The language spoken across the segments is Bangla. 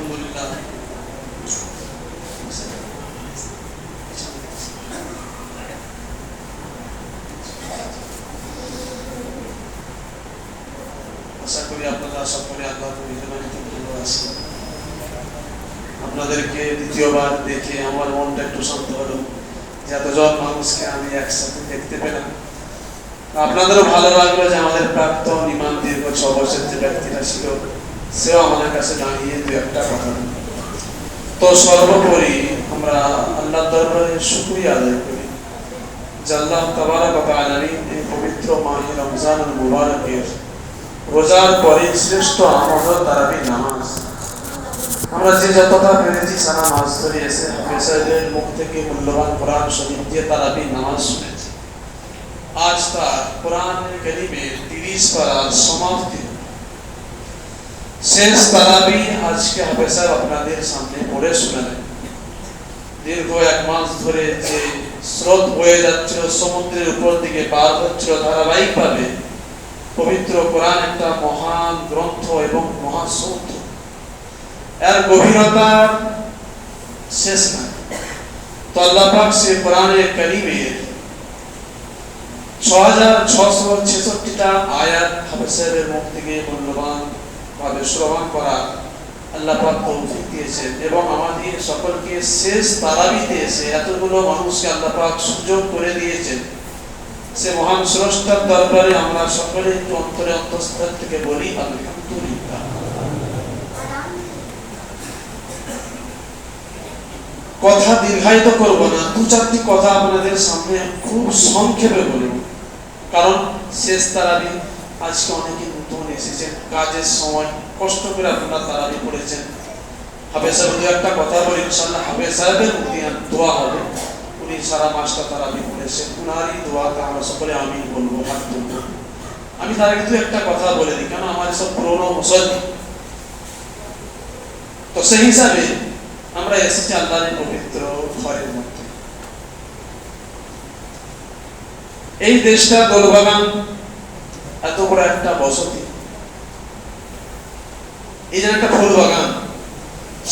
আলহামদুলিল্লাহ আশা করি আপনারা সকলে আল্লাহর মেহেরবানিতে ভালো আছেন। আপনাদেরকে দ্বিতীয়বার দেখে আমার মনটা একটু শান্ত হলো যে এতজন মানুষকে আমি একসাথে দেখতে পেলাম। আপনাদেরও ভালো লাগলো যে আমাদের প্রাক্তন ইমাম দীর্ঘ 6 বছর যে ব্যক্তিটা ছিল সেও আমাদের কাছে দাঁড়িয়ে দু একটা কথা। তো সর্বোপরি আমরা আল্লাহর দরবারে শুকরিয়া আদায় করি যে আল্লাহ তাবারক ওয়া তাআলা এই পবিত্র মাহে রমজানুল মুবারকের রোজার পরে শ্রেষ্ঠ আমল হলো তারাবি নামাজ। আমরা যে যতটা পেরেছি সারা মাস ধরে এসে হাফেজদের মুখ থেকে মূল্যবান কোরআন শরীফ দিয়ে তারাবি নামাজ শুনেছি। আজ তার কোরআন কারীমের 30 পারার সমাপ্তি শেষ তারাবি আজকে হাফেজরা আপনাদের সামনে পড়ে শোনালেন। দীর্ঘ 1 মাস ধরে যে স্রোত বয়ে যাচ্ছিল সমুদ্রের উপর দিকে পার হচ্ছিল ধারাবাহিকভাবে, পবিত্র কোরআন একটা মহান গ্রন্থ এবং মহাসৌধ, এর গভীরতা শেষ নাই। তো আল্লাহ পাক সে কোরআনে কারীমের 6666টা আয়াত হাফেজদের মুখ থেকে মূল্যবান ভাবে শ্রবণ করা আল্লাহ পাক তৌফিক দিয়েছেন এবং আমাদের সকলকে শেষ তারাবিতে এসে এতগুলো মানুষকে আল্লাহ পাক সুযোগ করে দিয়েছেন। সে মহান স্রষ্টার দরবারে আমরা সকলে একটু অন্তরে অন্তঃস্থল থেকে বলি আলহামদুলিল্লাহ। কথা দীর্ঘায়িত করব না, 2-4টি কথা আপনাদের সামনে খুব সংক্ষেপে বলব, কারণ শেষ তারাবি আজকে অনেকে নতুন এসেছেন, কাজের সময় কষ্ট করে আপনারা তারাবি পড়েছেন। হাফেজ সাহেব দু একটা কথা বলি, ইনশাআল্লাহ হাফেজ সাহেবের মুখে দোয়া হবে। উনি সারা মাসটা তারাবি পড়েছেন, উনারই দোয়াতে আমরা সকলে আমিন বলবো, হাত তুলবো। আমি তার আগে দু একটা কথা বলে দিই, কেন আমার সব পুরনো মুসল্লি। তো সেই হিসাবে আমরা এসেছি আল্লাহর পবিত্র ঘরের মধ্যে। এই দেশটা দোলবাগান, এত বড় একটা বসতি, এই যে একটা ফুল বাগান,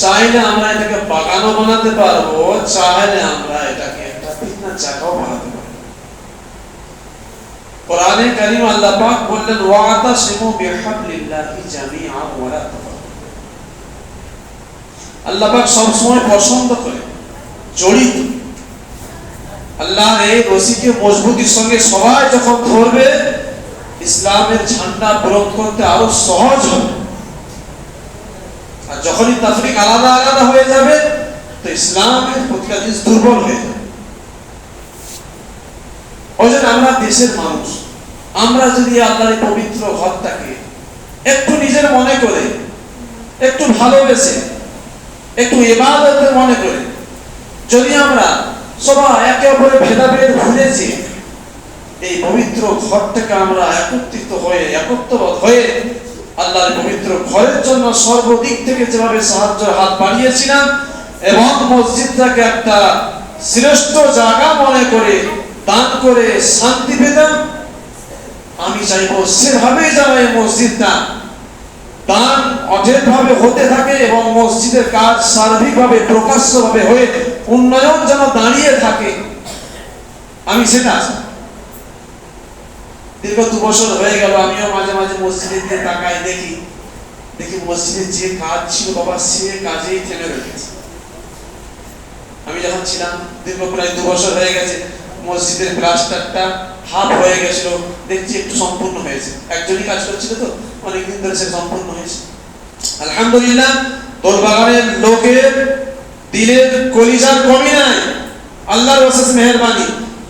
চাইলে আমরা এটাকে বাগানও বানাতে পারবো, চাইলে আমরা এটাকে একটা ফিতনার জায়গাও বানাতে পারবো। কোরআনে কারীম আল্লাহ পাক বললেন ওয়াতাসিমু বিহাবলিল্লাহি জামিআন ওয়া লা তাফাররাকু। আল্লাহ পাক সব সময় পছন্দ করে জড়িত। আল্লাহর এই রশিকে মজবুতির সঙ্গে সবাই যখন ধরবে, ইসলামের ঝান্ডা বুলন্দ করতে আরো সহজ হবে। আর যখনই তাফরিক আলাদা আলাদা হয়ে যাবে, তো ইসলামের প্রতিটা জিনিস দুর্বল হয়ে যাবে। ওই জন্য আমরা দেশের মানুষ, আমরা যদি আল্লাহর পবিত্র ঘরটাকে একটু নিজের মনে করে, একটু ভালোবেসে, একটু ইবাদতের মনে করে, যদি আমরা সবাই একে অপরের ভেদাভেদ ভুলেছি, এই পবিত্র ঘরটাকে আমরা একত্রিত হয়ে, একত্রবদ্ধ হয়ে আল্লাহর পবিত্র ঘরের জন্য সর্বদিক থেকে যেভাবে সাহায্যের হাত বাড়িয়েছিলাম এবং মসজিদটাকে একটা শ্রেষ্ঠ জায়গা মনে করে দান করে শান্তি পেতাম, আমি চাইবো সেভাবেই যেন এই মসজিদটা দান অঢেলভাবে হতে থাকে এবং মসজিদের কাজ সার্বিকভাবে প্রকাশ্যভাবে হয়ে উন্নয়ন যেন দাঁড়িয়ে থাকে। আমি সেটা দীর্ঘ 2 বছর হয়ে গেল, আমিও মাঝে মাঝে মসজিদের দিকে তাকাই, দেখি মসজিদের যে কাজ ছিল বাবা, সে কাজেই থেমে রয়েছে। আমি যখন ছিলাম, দীর্ঘ প্রায় 2 বছর হয়ে গেছে, মসজিদের প্লাস্টারটা হাফ হয়ে গেছিল, দেখছি একটু সম্পূর্ণ হয়েছে। একজনই কাজ করছিল, তো অনেকদিন ধরে সে সম্পূর্ণ হয়েছে। আলহামদুলিল্লাহ, দোলবাগানের লোকের দিলের কলিজার কমি নাই, আল্লাহর অশেষ মেহেরবানি।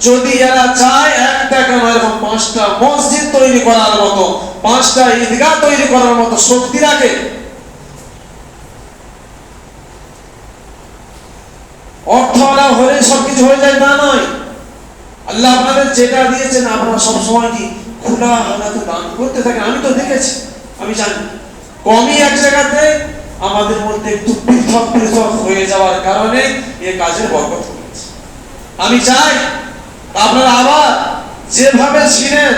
যদি এরা চায় একটা কেন এরকম 5টা মসজিদ তৈরি করার মতো, 5টা ঈদগাহ তৈরি করার মতো শক্তি রাখে। অর্থওয়ালা হলে সবকিছু হয়ে যায় তা নয়। আল্লাহ আপনাদের যেটা দিয়েছেন আপনারা সবসময় কি খোলা হাতে দান করতে থাকেন। আমি তো দেখেছি, আমি জানি কমই এক জায়গাতে আমাদের মধ্যে একটু পৃথক পৃথক হয়ে যাওয়ার কারণে এই কাজের বরকত হয়েছে। আমি চাই আপনারা আবার যেভাবে ছিলেন,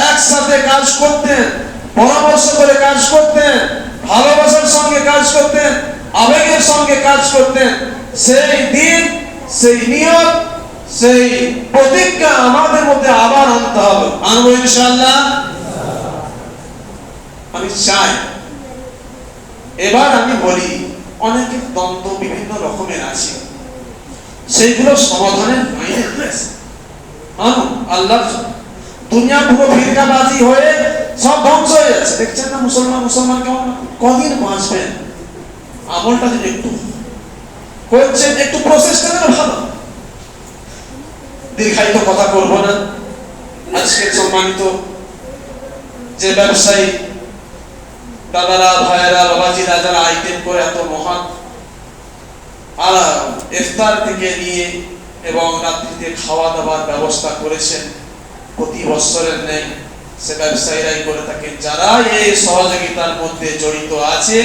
একসাথে কাজ করতেন, পরামর্শ করে কাজ করতেন, ভালোবাসার সঙ্গে কাজ করতেন, আবেগের সঙ্গে কাজ করতেন। সেই দিন, সেই নিয়ত, সেই প্রতিজ্ঞা আমাদের মধ্যে আবার আনতে হবে। আনবো ইনশাআল্লাহ। আমি চাই, এবার আমি বলি, অনেকের দ্বন্দ্ব বিভিন্ন রকমের আছে, সেইগুলো সমাধানের বাইরে রয়েছে। আল্লাহর দুনিয়া পুরো ফিরকাবাজি হয়ে সব ধ্বংস হয়ে যাচ্ছে। দেখছেন না মুসলমান কেমন কদিন বাঁচবেন? আমলটা যদি একটু করছেন, একটু প্রসেসটা যেন ভালো। দীর্ঘায়িত কথা করব না। আজকে সম্মানিত যে ব্যবসায়ী দাদারা, ভাইয়েরা, বাবাজিরা যারা আইটেম করে এত মহান আর ইফতার থেকে নিয়ে এবং রাত্রিতে খাওয়া দাওয়ার ব্যবস্থা করেছেন, প্রতি বছরের নেই সে ব্যবসায়ীরাই করে থাকেন। যারা এই সহযোগিতার মধ্যে জড়িত আছে,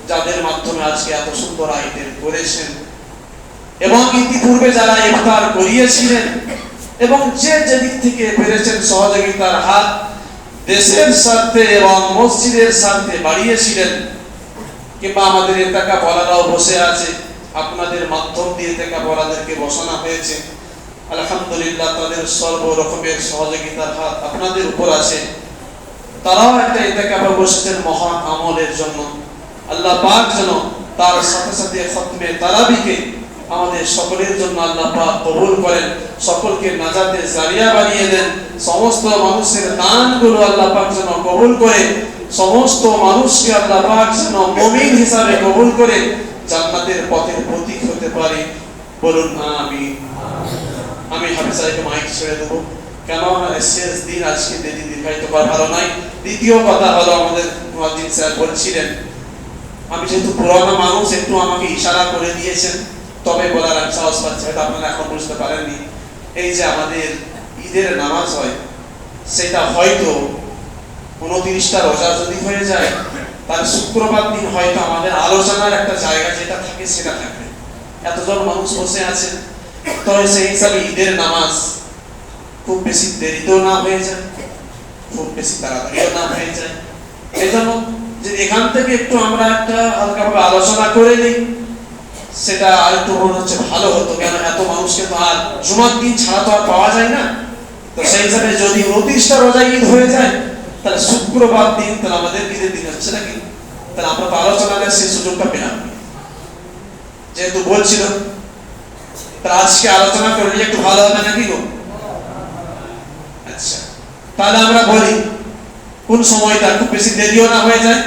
যাদের মাধ্যমে আজকে এত সুন্দর আইটেম করেছেন, এবং ইতিপূর্বে যারা ইফতার করিয়েছিলেন, এবং যে যেদিক থেকে পেরেছেন সহযোগিতার হাত দেশের স্বার্থে এবং মসজিদের স্বার্থে বাড়িয়েছিলেন, কিংবা আমাদের এলাকা বলারাও বসে আছে, আপনাদের মাধ্যম দিয়ে থেকে বলাদেরকে বসানো হয়েছে। আলহামদুলিল্লাহ, তাদের সর্ব রকমের সহযোগিতার হাত আপনাদের উপর আছে। তারাও একটা এটাকে বসেছেন মহান আমলের জন্য। আল্লাহ পাক যেন তার সাথে সাথে খতমে তারাবিকে আমাদের সকলের জন্য আল্লাহ পাক কবুল করেন, সকলকে নাজাতের জারিয়া বানিয়ে দেন। সমস্ত মানুষের দানগুলো আল্লাহ পাক যেন কবুল করে, সমস্ত মানুষকে আল্লাহ পাক যেন মুমিন হিসাবে কবুল করে জান্নাতের পথের প্রতীক হতে পারে। বলুন আমিন। আমি হাফেজ সাহেবকে মাইক ছেড়ে দেবো, কেন শেষ দিন, আজকে দীর্ঘায়িত করা ভালো নয়। দ্বিতীয় কথা হলো, আমাদের মুয়াজ্জিন স্যার বলছিলেন, আমি যেহেতু পুরানো মানুষ, একটু আমাকে ইশারা করে দিয়েছেন, তবে বলার আমি সাহস পাচ্ছি, হয়তো আপনারা এখন বুঝতে পারেননি। এই যে আমাদের ঈদের নামাজ হয়, সেটা হয়তো 29টা রোজা যদি হয়ে যায়, তার শুক্রবার দিন হয়তো আমাদের আলোচনার একটা জায়গা যেটা থাকে সেটা থাকবে। এতজন মানুষ বসে আছেন, তবে সেই হিসাবে ঈদের নামাজ খুব বেশি দেরিতেও না হয়ে যায়, খুব বেশি তাড়াতাড়িও না হয়ে যায়। এই জন্য যে এখান থেকে একটু আমরা একটা হালকাভাবে আলোচনা করে নিই, সেটা আর একটু মনে হচ্ছে ভালো হতো। কেন এত মানুষকে তো আর জুমার দিন ছাড়া তো আর পাওয়া যায় না। তো সেই হিসাবে যদি 29টা রোজা ঈদ হয়ে যায়, তাহলে শুক্রবার দিন তাহলে আমাদের ঈদের দিন হচ্ছে নাকি, তাহলে আমরা তো আলোচনার সেই সুযোগটা পেলাম। যেহেতু বলছিল, তাহলে আজকে আলোচনা করলে একটু ভালো হবে নাকি গো? আচ্ছা, তাহলে আমরা বলি কোন সময়টা খুব বেশি দেরিও না হয়ে যায়।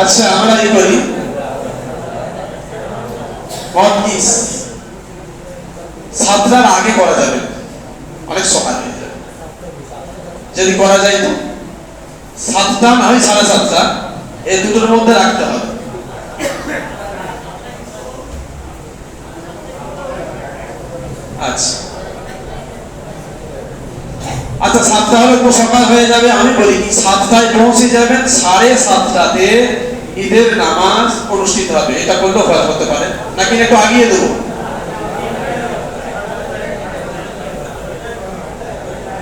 আচ্ছা, আমরা এই করি, সাতটার আগে করা যাবে, অনেক সকাল হয়ে যাবে। যদি করা যায় তো 7টা না হয় 7:30, এই দুটোর মধ্যে রাখতে হবে। আচ্ছা আচ্ছা, 7টা হলে তো সকাল হয়ে যাবে। আমি বলি কি, 7টায় পৌঁছে যাবেন, 7:30টাতে ঈদের নামাজ অনুষ্ঠিত হবে। এটা করলেও ভালো হতে পারে, নাকি একটু আগিয়ে দেবো?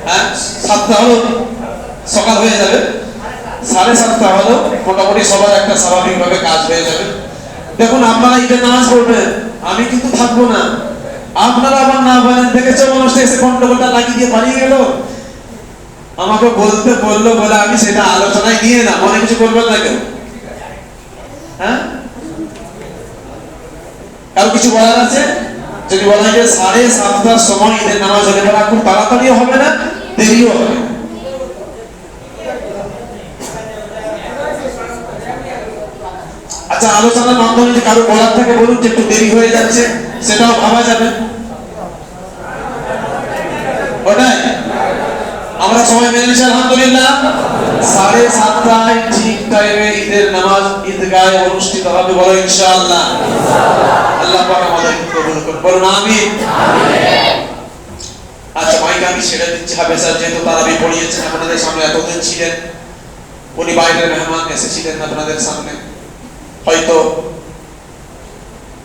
হ্যাঁ, 7টা হলো সকাল হয়ে যাবে, 7:30টা হলো মোটামুটি সবার একটা স্বাভাবিকভাবে কাজ হয়ে যাবে। দেখুন, আপনারা ঈদের নামাজ পড়বেন, আমি কিন্তু থাকবো না। আপনারা আবার না বলেন, দেখেছো মানুষটা এসে গন্ডগোলটা লাগিয়ে দিয়ে পালিয়ে গেল, আমাকে বলতে বললো বলে আমি সেটা আলোচনায় নিয়ে না, মনে কিছু করবেন না কেউ? হ্যাঁ, কারো কিছু বলার আছে? যদি বলা হয় যে 7:30টার সময় ঈদের নামাজ হলে পরে খুব তাড়াতাড়িও হবে না, দেরিও হবে। আচ্ছা, আলোচনার মাধ্যমে যদি কারো বলার থাকে বলুন, যে একটু দেরি হয়ে যাচ্ছে, সেটাও ভাবা যাবে। ওটাই আমরা সময় মেনে নিচ্ছি আলহামদুলিল্লাহ। 7:30টায় ঠিক টাইমে ঈদের নামাজ ঈদগাহে অনুষ্ঠিত হবে, বলো ইনশাআল্লাহ। আল্লাহ পাক আমাদের কবুল করুন, বলুন আমিন। আচ্ছা, মাইক আমি ছেড়ে দিচ্ছি। হাফেজা যেহেতু তারাবি পড়িয়েছেন, আপনাদের সামনে এতদিন ছিলেন, উনি বাইরের মেহমান এসেছিলেন আপনাদের সামনে, হয়তো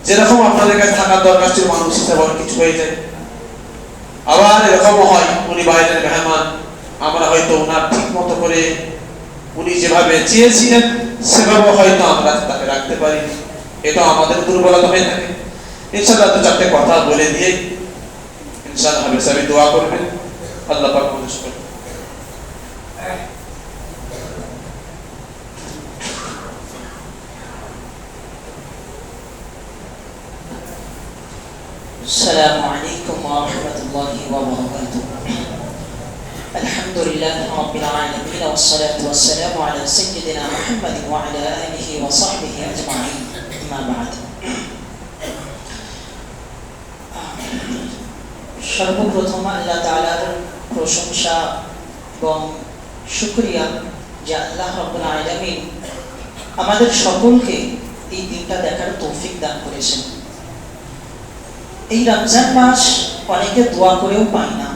যেরকম আপনাদের কাছে থাকার দরকার ছিল মানুষ হিসেবে অনেক কিছু হয়ে যায়। আবার এরকমও হয় উনি বাইরের মেহমান, আমরা হয়তো ওনার ঠিক মতো করে উনি যেভাবে চেয়েছিলেন সেভাবে হয়তো আমরা তাকে রাখতে পারিনি, এটা আমাদের দুর্বলতা হয়ে থাকে। ইনশাআল্লাহ দু চারটে কথা বলে দিয়ে ইনশাআল্লাহ হাফেজ সাহেব দোয়া করবেন, আল্লাহ পাক মঞ্জুর করুন। السلام عليكم ورحمة الله وبركاته. الحمد لله رب العالمين والصلاة والسلام على سيدنا محمد وعلى آله وصحبه أجمعين. أما بعد. সর্বপ্রথম আল্লাহ তাআলার প্রশংসা এবং শুকরিয়া যে আল্লাহ রাব্বুল আলামিন আমাদের সকলকে এই দিনটা দেখার তৌফিক দান করেছেন। এই রমজান মাস অনেকে দোয়া করেও পায় না,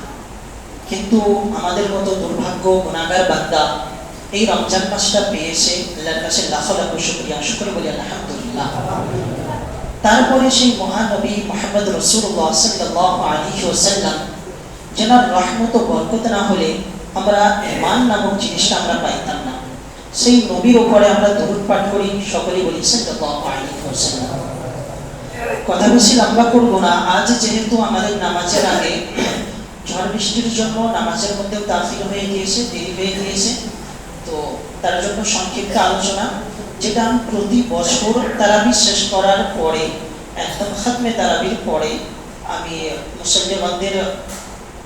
কিন্তু আমাদের মতো দুর্ভাগ্য গুনাহগার বান্দা এই রমজান মাসটা পেয়েছে, আল্লাহর কাছে লাখ লাখ শুকরিয়া, শুকর বলি আলহামদুলিল্লাহ। তারপরে সেই মহানবী মুহাম্মদ রাসূলুল্লাহ সাল্লাল্লাহু আলাইহি ওয়াসাল্লাম যেনার রহমত ও বরকত না হলে আমরা ঈমান নামক জিনিসটা আমরা পাইতাম না। সেই নবীর উপরে আমরা দরুদ পাঠ করি, সকলেই বলি সাল্লাল্লাহু আলাইহি ওয়াসাল্লাম। কথা বেশি লম্বা করবো না। আজ যেহেতু আমাদের নামাজের আগে ঝড় বৃষ্টির জন্য নামাজের মধ্যেও তাখির হয়ে গিয়েছে, দেরি হয়ে গিয়েছে, তো তার জন্য সংক্ষিপ্ত আলোচনা, যেটা আমি প্রতি বছর তারাবি শেষ করার পরে একদম খাতমে তারাবির পরে আমি মুসল্লিদের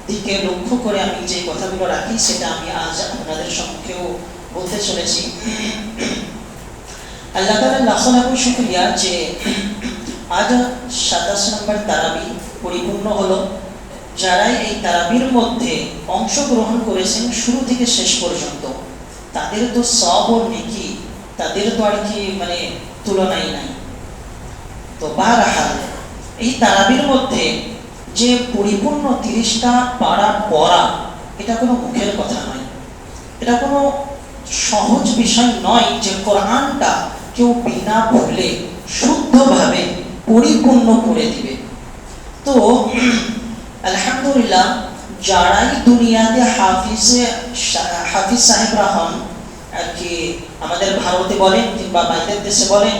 দিকে লক্ষ্য করে আমি যে কথাগুলো রাখি সেটা আমি আজ আপনাদের সম্মুখেও বলতে চলেছি। আল্লাহ তাআলার লাখ লাখ শুকরিয়া যে আজ 27 নম্বর তারাবি পরিপূর্ণ হলো। যারা এই তারাবির মধ্যে অংশগ্রহণ করেছেন শুরু থেকে শেষ পর্যন্ত, তাদের তো সওয়াব ও নেকি, তাদের তো আর কি মানে তুলনাই নাই। তো বারহাল এই তারাবির মধ্যে যে পরিপূর্ণ 30টা পারা পড়া, এটা কোনো মুখের কথা নয়, এটা কোনো সহজ বিষয় নয় যে কোরআনটা কেউ বিনা ভুলে শুদ্ধভাবে পরিপূর্ণ করে দিবে। তো আলহামদুলিল্লাহ, যারাই দুনিয়াতে হাফিজ সাহেবরা হন আর কি, আমাদের ভারতে বলেন কিংবা বাইরের দেশে বলেন,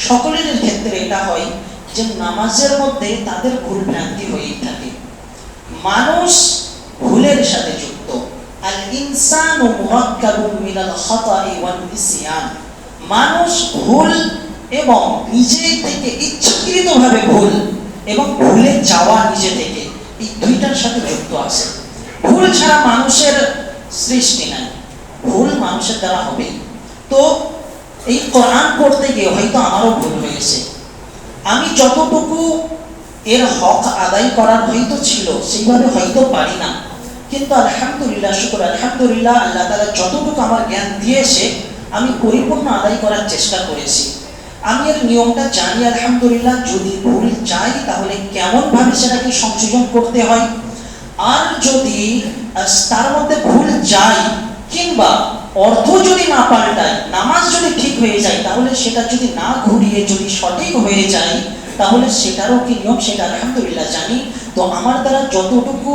সকলের ক্ষেত্রে এটা হয় যে নামাজের মধ্যে তাদের ভুল ভ্রান্তি হয়েই থাকে। মানুষ ভুলের সাথে যুক্ত। আল ইনসানু মুরাক্কাবুম মিনাল খাতাই ওয়ান নিসিয়ান। মানুষ ভুল এবং নিজে থেকে ইচ্ছাকৃতভাবে ভুল এবং ভুলে যাওয়া নিজে থেকে, এই দুইটার সাথে যুক্ত আছে। ভুল ছাড়া মানুষের সৃষ্টি নাই, ভুল মানুষের দ্বারা হবেই। তো এই কোরআন পড়তে গিয়ে হয়তো আমারও ভুল হয়েছে, আমি যতটুকু এর হক আদায় করার হয়তো ছিল সেইভাবে হয়তো পারি না, কিন্তু আলহামদুলিল্লাহ, শুকর আলহামদুলিল্লাহ, আল্লাহ তাআলা যতটুকু আমার জ্ঞান দিয়েছে আমি পরিপূর্ণ আদায় করার চেষ্টা করেছি। আমি এর নিয়মটা জানি আলহামদুলিল্লাহ। যদি ভুল যাই তাহলে কেমন ভাবে সেটাকে সংশোধন করতে হয়, আর যদি তার মধ্যে ভুল যায় কিংবা অর্থ যদি না পাল্টায়, নামাজ যদি ঠিক হয়ে যায়, তাহলে সেটা যদি না ঘুরিয়ে যদি সঠিক হয়ে যায় তাহলে সেটারও কি নিয়ম সেটা আলহামদুলিল্লাহ জানি। তো আমার দ্বারা যতটুকু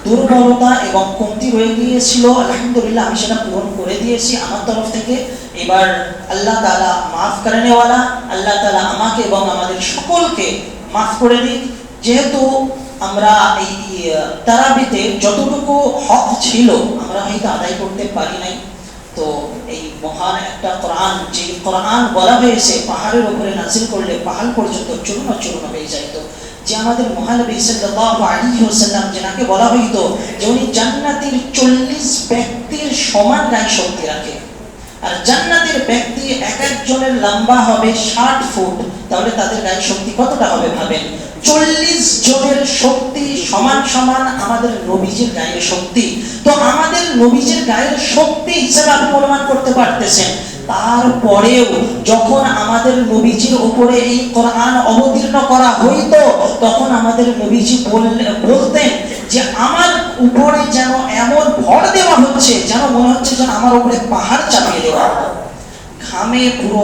দুর্বলতা এবং কমতি রয়ে গিয়েছিল আলহামদুলিল্লাহ আমি সেটা পূরণ করে দিয়েছি আমার তরফ থেকে। এবার আল্লাহ তাআলা মাফ করেনেওয়ালা, আল্লাহ তাআলা আমাকে এবং আমাদের সকলকে মাফ করে দিক। যেহেতু আমরা এই তারাবিতে যতটুকু হক ছিল আমরা হয়তো আদায় করতে পারি নাই, তো এই মহান একটা কোরআন, যে কোরআন বলা হয়েছে পাহাড়ের উপরে নাজিল করলে পাহাড় পর্যন্ত চূর্ণ চূর্ণ হয়ে যাইতো, যে আমাদের মহানবী সাল্লাল্লাহু আলাইহি ওয়াসাল্লাম যেনাকে বলা হইতো যে উনি জান্নাতের 40 ব্যক্তির সমান গায়ে শক্তি রাখে, আর জান্নাতের ব্যক্তি এক একজনের লম্বা হবে 60 ফুট, তাহলে তাদের গায়ে শক্তি কতটা হবে ভাবেন। 40 জনের শক্তি সমান সমান আমাদের নবীজির গায়ের শক্তি। তো আমাদের নবীজির গায়ের শক্তি হিসেবে আপনি অনুমান করতে পারতেছেন। তারপরেও যখন আমাদের নবীজির উপরে এই কোরআন অবতীর্ণ করা হইতো তখন আমাদের নবীজি বলতেন যে আমার উপরে যেন এমন ভর দেওয়া হচ্ছে যেন মনে হচ্ছে যেন আমার উপরে পাহাড় চাপিয়ে দেওয়া হলো, ঘামে পুরো